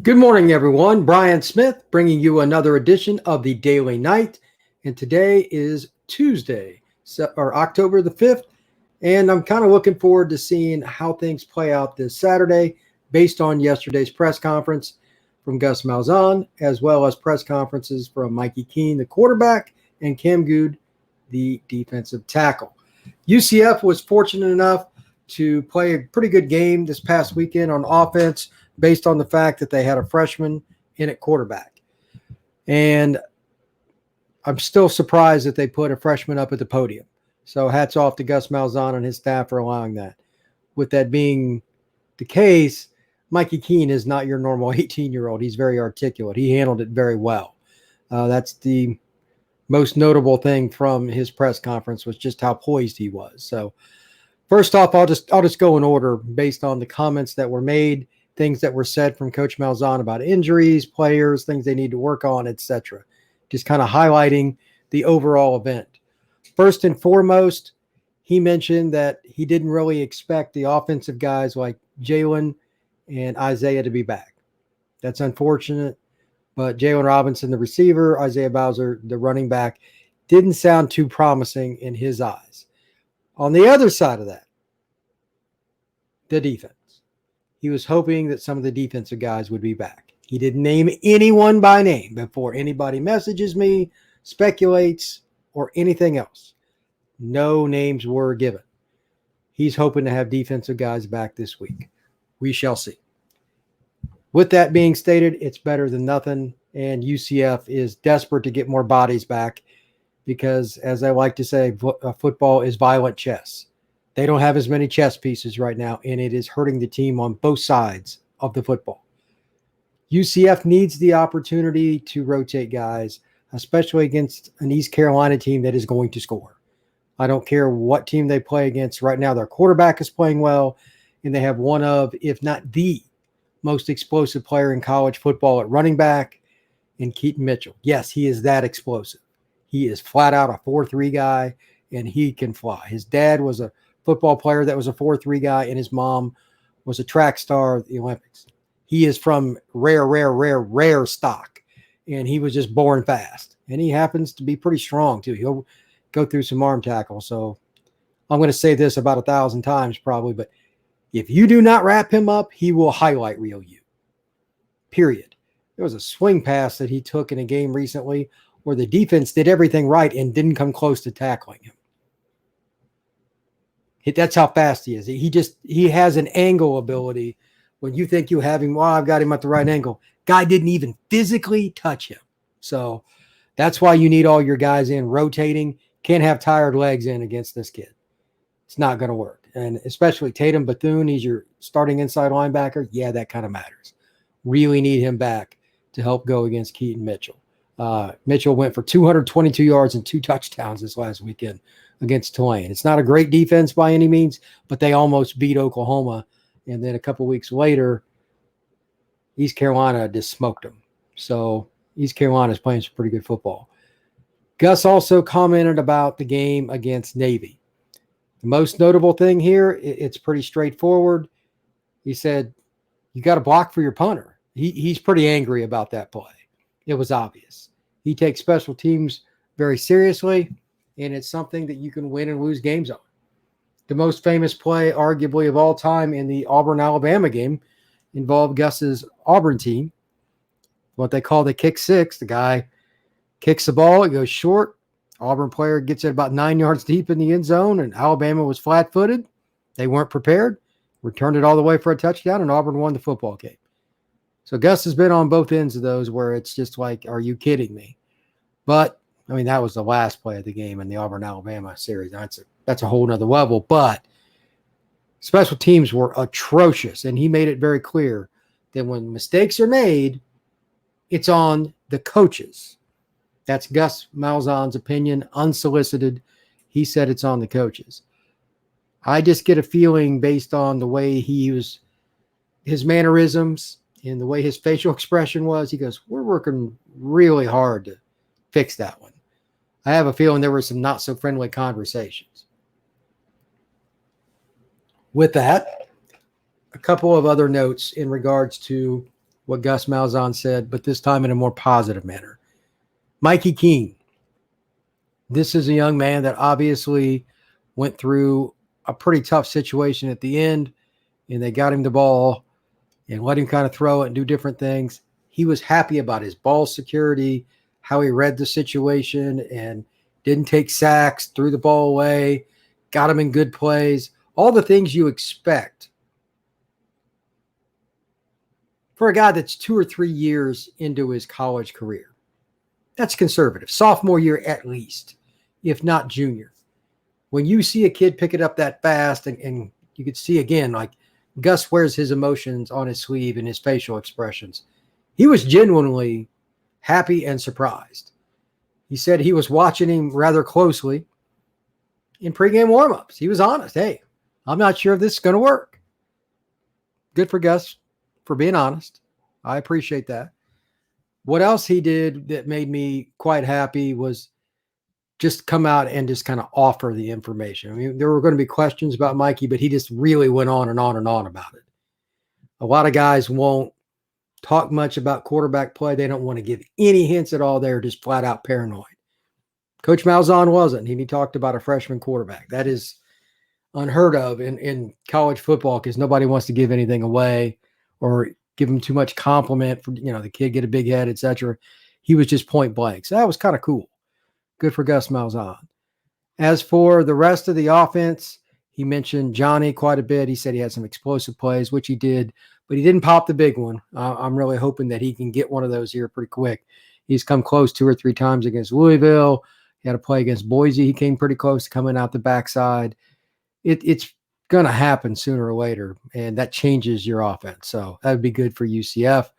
Good morning, everyone. Brian Smith bringing you another edition of the Daily Night. And today is Tuesday, or October the 5th. And I'm kind of looking forward to seeing how things play out this Saturday based on yesterday's press conference from Gus Malzahn, as well as press conferences from Mikey Keene, the quarterback, and Cam Goode, the defensive tackle. UCF was fortunate enough to play a pretty good game this past weekend on offense based on the fact that they had a freshman in at quarterback. And I'm still surprised that they put a freshman up at the podium. So hats off to Gus Malzahn and his staff for allowing that. With that being the case, Mikey Keene is not your normal 18-year-old. He's very articulate. He handled it very well. That's the most notable thing from his press conference was just how poised he was. So first off, I'll just go in order based on the comments that were made, things that were said from Coach Malzahn about injuries, players, things they need to work on, etc. Just kind of highlighting the overall event. First and foremost, he mentioned that he didn't really expect the offensive guys like Jalen and Isaiah to be back. That's unfortunate, but Jalen Robinson, the receiver, Isaiah Bowser, the running back, didn't sound too promising in his eyes. On the other side of that, the defense. He was hoping that some of the defensive guys would be back. He didn't name anyone by name before anybody messages me, speculates, or anything else. No names were given. He's hoping to have defensive guys back this week. We shall see. With that being stated, it's better than nothing, and UCF is desperate to get more bodies back because, as I like to say, football is violent chess. They don't have as many chess pieces right now, and it is hurting the team on both sides of the football. UCF needs the opportunity to rotate guys, especially against an East Carolina team that is going to score. I don't care what team they play against. Right now, their quarterback is playing well, and they have one of, if not the most explosive player in college football at running back in Keaton Mitchell. Yes, he is that explosive. He is flat out a 4-3 guy, and he can fly. His dad was a football player that was a 4-3 guy, and his mom was a track star at the Olympics. He is from rare stock, and he was just born fast. And he happens to be pretty strong, too. He'll go through some arm tackle. So I'm going to say this about 1,000 times probably, but if you do not wrap him up, he will highlight reel you, period. There was a swing pass that he took in a game recently where the defense did everything right and didn't come close to tackling him. That's how fast he is. He has an angle ability. When you think you have him, well, I've got him at the right angle. Guy didn't even physically touch him. So that's why you need all your guys in rotating. Can't have tired legs in against this kid. It's not going to work. And especially Tatum Bethune, he's your starting inside linebacker. Yeah, that kind of matters. Really need him back to help go against Keaton Mitchell. Mitchell went for 222 yards and 2 touchdowns this last weekend against Tulane. It's not a great defense by any means, but they almost beat Oklahoma. And then a couple weeks later, East Carolina just smoked them. So East Carolina is playing some pretty good football. Gus also commented about the game against Navy. The most notable thing here, it's pretty straightforward. He said, you got to block for your punter. He's pretty angry about that play. It was obvious. He takes special teams very seriously, and it's something that you can win and lose games on. The most famous play, arguably, of all time in the Auburn-Alabama game involved Gus's Auburn team, what they call the kick six. The guy kicks the ball, it goes short. Auburn player gets it about 9 yards deep in the end zone, and Alabama was flat-footed. They weren't prepared, returned it all the way for a touchdown, and Auburn won the football game. So Gus has been on both ends of those where it's just like, are you kidding me? But, I mean, that was the last play of the game in the Auburn-Alabama series. That's a whole nother level. But special teams were atrocious, and he made it very clear that when mistakes are made, it's on the coaches. That's Gus Malzahn's opinion, unsolicited. He said it's on the coaches. I just get a feeling based on the way he was, his mannerisms, and the way his facial expression was, he goes, we're working really hard to fix that one. I have a feeling there were some not so friendly conversations. With that, a couple of other notes in regards to what Gus Malzahn said, but this time in a more positive manner. Mikey Keene. This is a young man that obviously went through a pretty tough situation at the end, and they got him the ball and let him kind of throw it and do different things. He was happy about his ball security, how he read the situation and didn't take sacks, threw the ball away, got him in good plays, all the things you expect for a guy that's 2 or 3 years into his college career. That's conservative. Sophomore year at least, if not junior. When you see a kid pick it up that fast, and you could see again, like Gus wears his emotions on his sleeve and his facial expressions. He was genuinely happy and surprised. He said he was watching him rather closely in pregame warmups. He was honest. Hey, I'm not sure if this is going to work. Good for Gus for being honest. I appreciate that. What else he did that made me quite happy was just come out and just kind of offer the information. I mean, there were going to be questions about Mikey, but he just really went on and on and on about it. A lot of guys won't talk much about quarterback play. They don't want to give any hints at all. They're just flat out paranoid. Coach Malzahn wasn't. He talked about a freshman quarterback. That is unheard of in college football because nobody wants to give anything away or give him too much compliment for, the kid get a big head, etc. He was just point blank. So that was kind of cool. Good for Gus Malzahn. As for the rest of the offense, he mentioned Johnny quite a bit. He said he had some explosive plays, which he did, but he didn't pop the big one. I'm really hoping that he can get one of those here pretty quick. He's come close 2 or 3 times against Louisville. He had a play against Boise. He came pretty close to coming out the backside. It's going to happen sooner or later, and that changes your offense. So that would be good for UCF.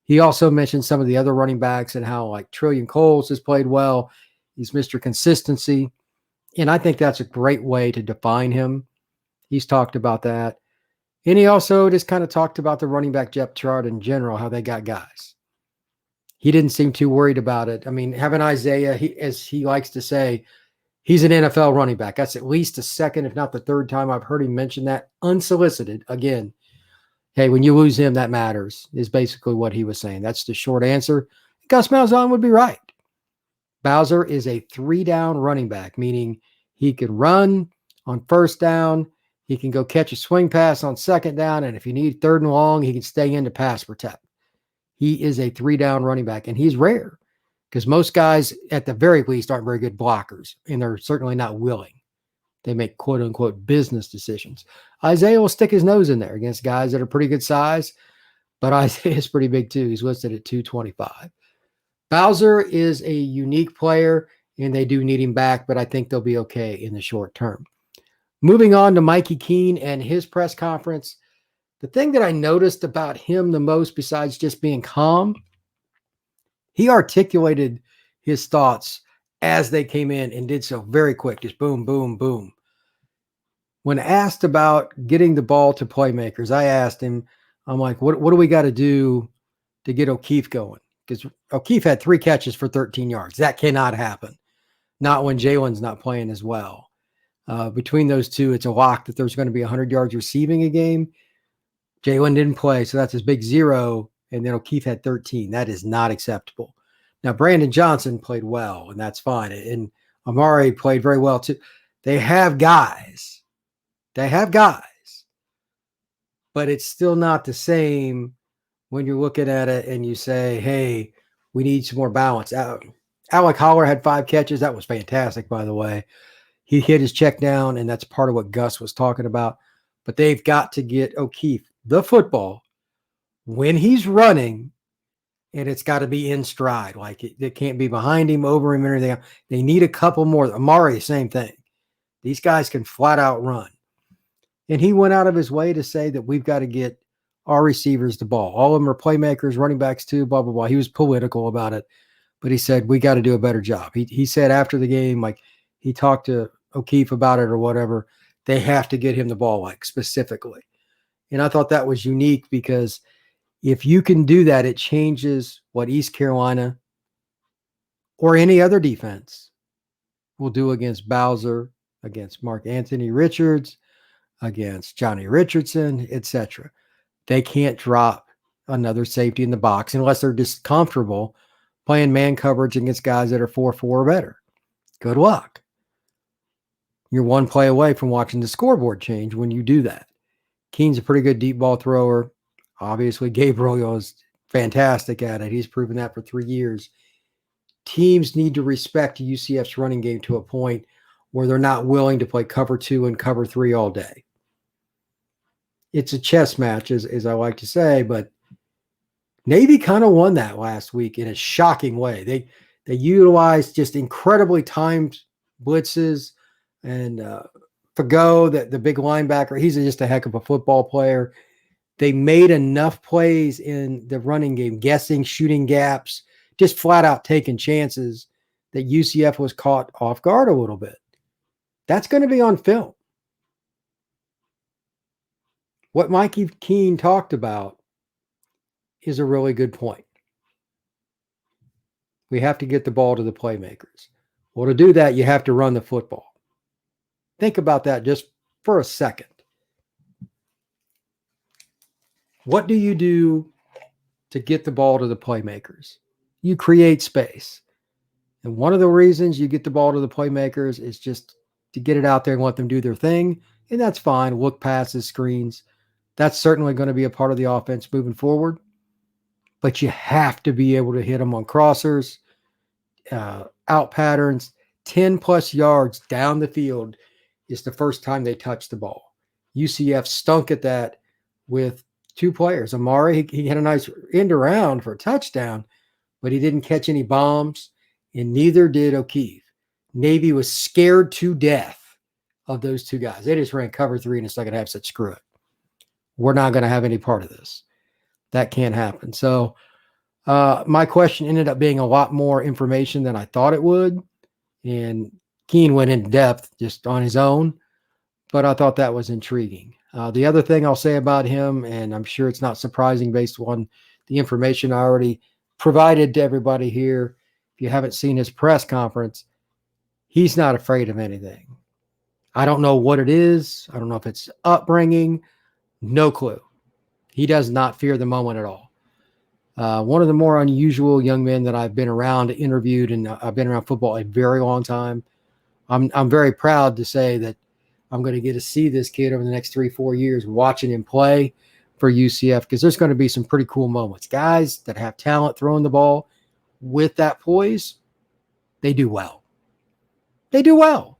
He also mentioned some of the other running backs and how, like, Trillian Coles has played well. He's Mr. Consistency, and I think that's a great way to define him. He's talked about that. And he also just kind of talked about the running back depth chart in general, how they got guys. He didn't seem too worried about it. I mean, having Isaiah, as he likes to say, he's an NFL running back. That's at least the second, if not the third time I've heard him mention that unsolicited. Again, hey, when you lose him, that matters, is basically what he was saying. That's the short answer. Gus Malzahn would be right. Bowser is a 3-down running back, meaning he can run on first down. He can go catch a swing pass on second down. And if you need third and long, he can stay in to pass protect. He is a 3-down running back, and he's rare because most guys, at the very least, aren't very good blockers, and they're certainly not willing. They make quote-unquote business decisions. Isaiah will stick his nose in there against guys that are pretty good size, but Isaiah is pretty big too. He's listed at 225. Bowser is a unique player, and they do need him back, but I think they'll be okay in the short term. Moving on to Mikey Keene and his press conference, the thing that I noticed about him the most, besides just being calm, he articulated his thoughts as they came in and did so very quick, just boom, boom, boom. When asked about getting the ball to playmakers, I asked him, I'm like, what do we got to do to get O'Keefe going? Because O'Keefe had 3 catches for 13 yards. That cannot happen. Not when Jalen's not playing as well. Between those two, it's a lock that there's going to be 100 yards receiving a game. Jalen didn't play, so that's his big 0, and then O'Keefe had 13. That is not acceptable. Now, Brandon Johnson played well, and that's fine. And Amari played very well, too. They have guys. But it's still not the same when you're looking at it and you say, hey, we need some more balance. Alec Holler had 5 catches. That was fantastic, by the way. He hit his check down, and that's part of what Gus was talking about. But they've got to get O'Keefe the football when he's running, and it's got to be in stride. Like it can't be behind him, over him, or anything. They need a couple more. Amari, same thing. These guys can flat out run. And he went out of his way to say that we've got to get our receivers the ball. All of them are playmakers, running backs too, blah, blah, blah. He was political about it, but he said, we got to do a better job. He said after the game, like he talked to O'Keefe about it or whatever, they have to get him the ball, like specifically. And I thought that was unique because if you can do that, it changes what East Carolina or any other defense will do against Bowser, against Mark Anthony Richards, against Johnny Richardson, etc. They can't drop another safety in the box unless they're just comfortable playing man coverage against guys that are 4-4 or better. Good luck. You're one play away from watching the scoreboard change when you do that. Keene's a pretty good deep ball thrower. Obviously, Gabriel is fantastic at it. He's proven that for 3 years. Teams need to respect UCF's running game to a point where they're not willing to play cover 2 and cover 3 all day. It's a chess match, as I like to say, but Navy kind of won that last week in a shocking way. They utilized just incredibly timed blitzes, and Fago, the big linebacker, he's just a heck of a football player. They made enough plays in the running game, guessing, shooting gaps, just flat out taking chances that UCF was caught off guard a little bit. That's going to be on film. What Mikey Keene talked about is a really good point. We have to get the ball to the playmakers. Well, to do that, you have to run the football. Think about that just for a second. What do you do to get the ball to the playmakers? You create space. And one of the reasons you get the ball to the playmakers is just to get it out there and let them do their thing. And that's fine. Look passes, screens. That's certainly going to be a part of the offense moving forward. But you have to be able to hit them on crossers, out patterns. 10 plus yards down the field is the first time they touch the ball. UCF stunk at that with 2 players. Amari, he had a nice end around for a touchdown, but he didn't catch any bombs, and neither did O'Keefe. Navy was scared to death of those 2 guys. They just ran cover 3 in the second half, said, screw it. We're not going to have any part of this. That can't happen. So my question ended up being a lot more information than I thought it would. And Keene went in depth just on his own, but I thought that was intriguing. The other thing I'll say about him, and I'm sure it's not surprising based on the information I already provided to everybody here, if you haven't seen his press conference, he's not afraid of anything. I don't know what it is. I don't know if it's upbringing. No clue. He does not fear the moment at all. One of the more unusual young men that I've been around, interviewed, and I've been around football a very long time. I'm very proud to say that I'm going to get to see this kid over the next 3-4 years, watching him play for UCF, because there's going to be some pretty cool moments. Guys that have talent throwing the ball with that poise, they do well. They do well.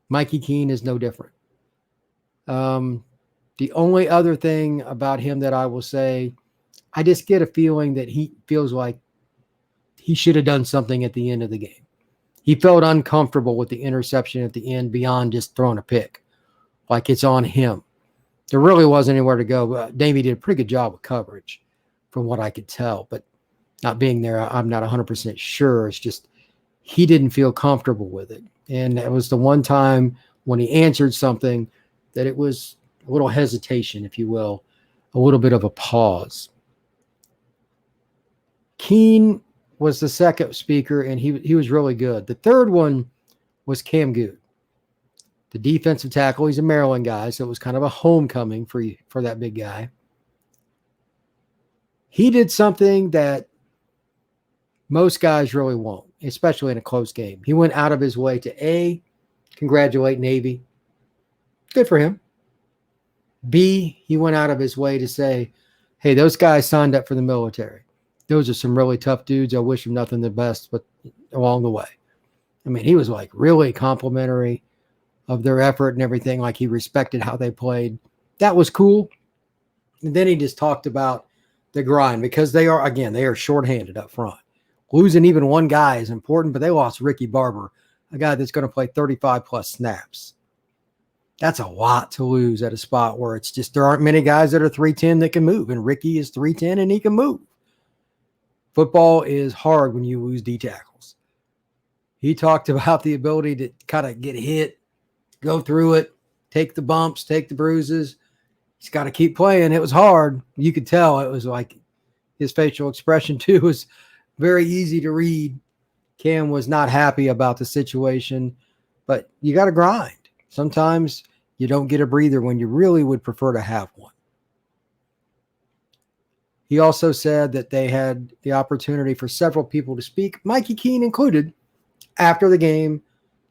Mikey Keene is no different. The only other thing about him that I will say, I just get a feeling that he feels like he should have done something at the end of the game. He felt uncomfortable with the interception at the end beyond just throwing a pick, like it's on him. There really wasn't anywhere to go. Davey did a pretty good job with coverage from what I could tell, but not being there, I'm not 100% sure. It's just he didn't feel comfortable with it. And it was the one time when he answered something that it was a little hesitation, if you will, a little bit of a pause. Keene was the second speaker, and he was really good. The third one was Cam Goode, the defensive tackle. He's a Maryland guy, so it was kind of a homecoming for that big guy. He did something that most guys really won't, especially in a close game. He went out of his way to congratulate Navy. Good for him. B, he went out of his way to say, hey, those guys signed up for the military. Those are some really tough dudes. I wish them nothing but best, but along the way. I mean, he was like really complimentary of their effort and everything. Like he respected how they played. That was cool. And then he just talked about the grind, because they are shorthanded up front. Losing even one guy is important, but they lost Ricky Barber, a guy that's going to play 35 plus snaps. That's a lot to lose at a spot where it's just there aren't many guys that are 310 that can move, and Ricky is 310 and he can move. Football is hard when you lose D tackles. He talked about the ability to kind of get hit, go through it, take the bumps, take the bruises. He's got to keep playing. It was hard. You could tell it was like his facial expression too was very easy to read. Cam was not happy about the situation, but you got to grind. Sometimes you don't get a breather when you really would prefer to have one. He also said that they had the opportunity for several people to speak, Mikey Keene included, after the game,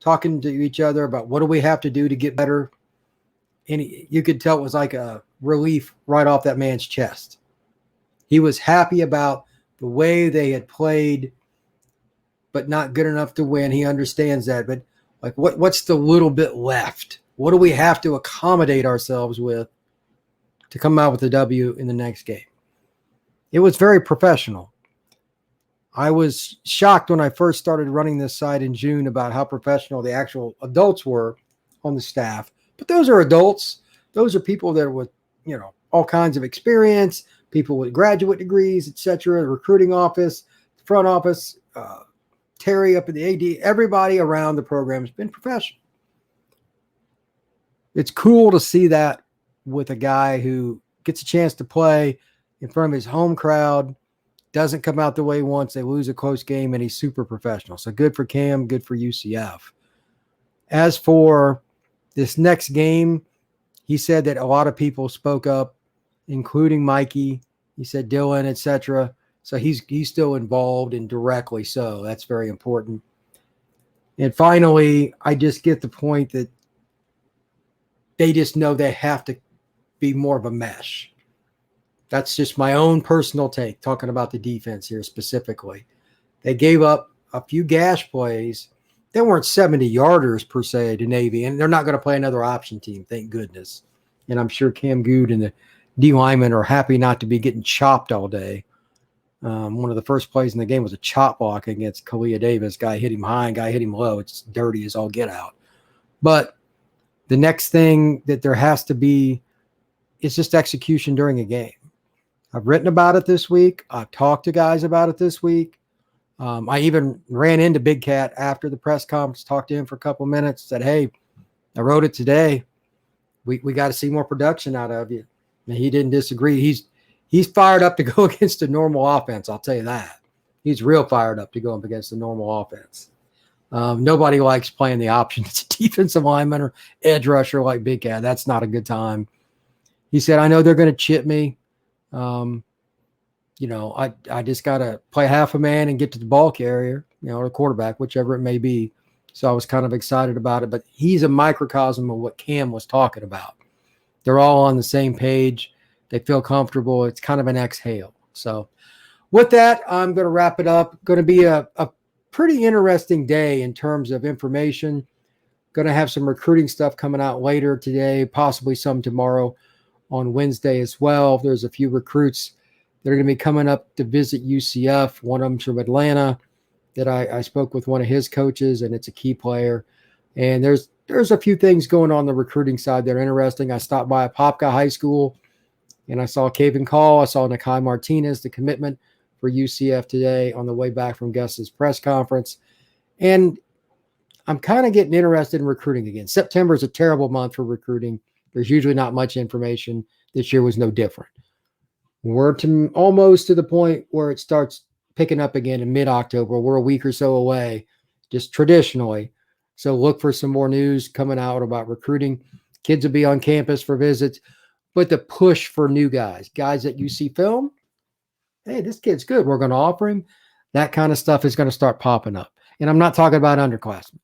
talking to each other about what do we have to do to get better. And you could tell it was like a relief right off that man's chest. He was happy about the way they had played, but not good enough to win. He understands that. But like, what's the little bit left? What do we have to accommodate ourselves with to come out with a W in the next game? It was very professional. I was shocked when I first started running this site in June about how professional the actual adults were on the staff. But those are adults. Those are people that are with, all kinds of experience, people with graduate degrees, etc. The recruiting office, the front office, Terry up at the AD, everybody around the program has been professional. It's cool to see that with a guy who gets a chance to play in front of his home crowd, doesn't come out the way he wants, they lose a close game, and he's super professional. So good for Cam, good for UCF. As for this next game, he said that a lot of people spoke up, including Mikey. He said Dylan, etc. So he's still involved, and directly so. That's very important. And finally, I just get the point that they just know they have to be more of a mesh. That's just my own personal take, talking about the defense here specifically. They gave up a few gash plays. They weren't 70-yarders per se to Navy, and they're not going to play another option team, thank goodness. And I'm sure Cam Goode and the D linemen are happy not to be getting chopped all day. One of the first plays in the game was a chop block against Kalia Davis. Guy hit him high and guy hit him low. It's dirty as all get out. But the next thing that there has to be is just execution during a game. I've written about it this week. I've talked to guys about it this week. I even ran into Big Cat after the press conference, talked to him for a couple of minutes, said, hey, I wrote it today. We got to see more production out of you. And he didn't disagree. He's fired up to go against a normal offense, I'll tell you that. He's real fired up to go up against a normal offense. Nobody likes playing the option. It's a defensive lineman or edge rusher like Big Cat. That's not a good time. He said, I know they're going to chip me. I just got to play half a man and get to the ball carrier, or the quarterback, whichever it may be. So I was kind of excited about it. But he's a microcosm of what Cam was talking about. They're all on the same page. They feel comfortable. It's kind of an exhale. So with that, I'm going to wrap it up. Going to be a pretty interesting day in terms of information. Going to have some recruiting stuff coming out later today, possibly some tomorrow on Wednesday as well. There's a few recruits that are going to be coming up to visit UCF. One of them's from Atlanta that I spoke with one of his coaches, and it's a key player. And there's a few things going on the recruiting side that are interesting. I stopped by Apopka High School, and I saw Caven Call. I saw Nakai Martinez, the commitment for UCF today on the way back from Gus's press conference. And I'm kind of getting interested in recruiting again. September is a terrible month for recruiting. There's usually not much information. This year was no different. We're almost to the point where it starts picking up again in mid-October. We're a week or so away, just traditionally. So look for some more news coming out about recruiting. Kids will be on campus for visits, but the push for new guys that you see film, hey, this kid's good, we're going to offer him. That kind of stuff is going to start popping up. And I'm not talking about underclassmen.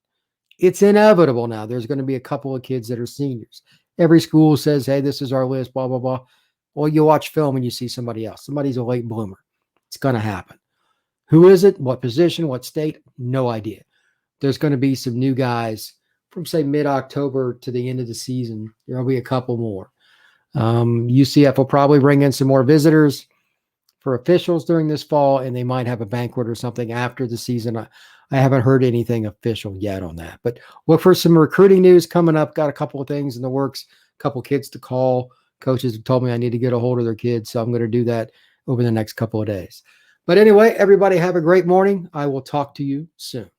It's inevitable now. There's going to be a couple of kids that are seniors. Every school says, hey, this is our list, blah, blah, blah. Well, you watch film and you see somebody else. Somebody's a late bloomer. It's going to happen. Who is it? What position? What state? No idea. There's going to be some new guys from, say, mid-October to the end of the season. There will be a couple more. UCF will probably bring in some more visitors for officials during this fall, and they might have a banquet or something after the season. I haven't heard anything official yet on that. But look for some recruiting news coming up. Got a couple of things in the works, a couple of kids to call. Coaches have told me I need to get a hold of their kids, so I'm going to do that over the next couple of days. But anyway, everybody have a great morning. I will talk to you soon.